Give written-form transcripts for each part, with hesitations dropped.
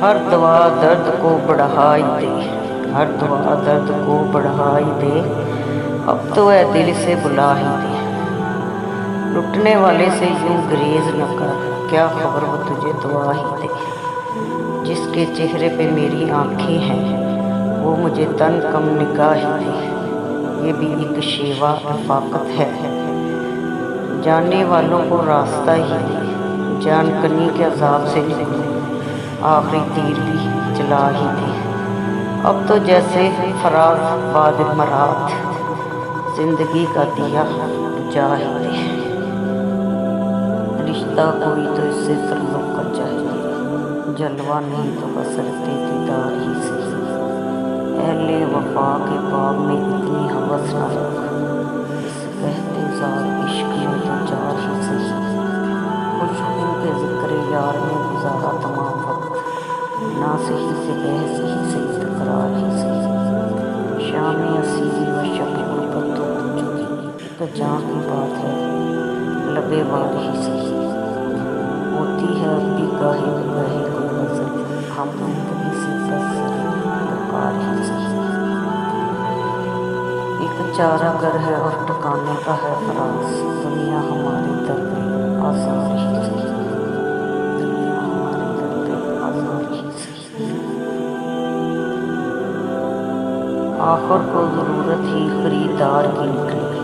ہر دوا درد کو بڑھائی دے، ہر دوا درد کو بڑھائی دے، اب تو اے دل سے بلا ہی دے۔ لٹنے والے سے یوں گریز نہ کر، کیا خبر وہ تجھے دعا ہی دے۔ جس کے چہرے پہ میری آنکھیں ہیں وہ مجھے تن کم نگاہ ہی دے۔ یہ بھی ایک شیوا رفاقت ہے، جاننے والوں کو راستہ ہی دے۔ جان کنی کے عذاب سے نکلوں، آخری تیر بھی چلا ہی دے۔ اب تو جیسے فراق بعد مراد، زندگی کا دیا بجھا ہی دے۔ رشتہ کوئی تو اس سے تعلق کا چاہیے، جلوہ نہیں تو حسرت دیدار ہی صحیح۔ اہل وفا کے باب میں اتنی ہوس نہ رکھ، اس احتضار عشق میں تو چار ہی صحیح۔ خوشبو کے ذکر یار میں گزارا تمام وقت، نہ صحیح سے بحث ہی صحیح تکرار ہی صحیح۔ شام اسیری و شب غربت تو ہو چکی، ایک جاں کی بات ہے لبِ وار ہی صحیح۔ ہوتی ہے اب بھی گاہے بگاہے کوئی غزل، ہم زندگی سے بس بکار ہی صحیح۔ ایک چارہ گر ہے اور ٹھکانے کا ہے فراز، دنیا ہمارے در پہ آزار ہی صحیح، دنیا ہمارے در پہ آزار ہی صحیح۔ آخر کو ضرورت ہی خریدار کی نکلی،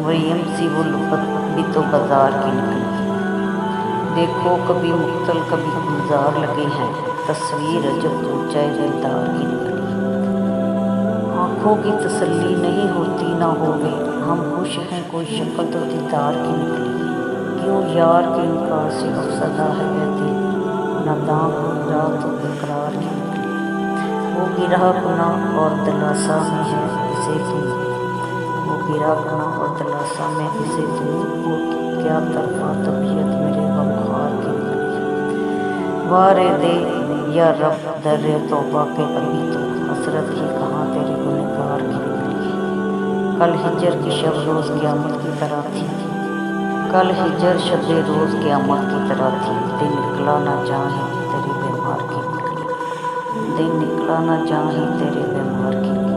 مریم سی وہ لفت بھی تو بازار کی نکلی۔ دیکھو کبھی مقتل کبھی گلزار لگے ہیں، تصویر عجب اونچے دلدار کی نکلی۔ آنکھوں کی تسلی نہیں ہوتی نہ ہووے، ہم خوش ہیں کوئی شکل تو دیدار کی نکلی۔ کیوں یار کے انکار سے افسردہ ہے اے دل، ناداں کو گرا تو اقرار کی نکلی۔ وہ گرا گناہ اور دلاسا میں ہے اسے دوں، وہ گرا گناہ اور دلاسا میں اسے دوں، وہ کیا طرفہ طبیعت میرے غمخوار کی نکلی۔ وارے دے یا رب در توبہ کے ابھی تو، حسرت ہی کہاں تیرے گنہگار کی نکلی۔ کل ہجر کی شب روز قیامت کی طرح تھی، کل ہجر شب روز قیامت کی طرح تھی، دن نکلا نہ جاں ہی تیرے بیمار کی نکلی، دن نکلا نہ جاں ہی تیرے بیمار کی نکلی۔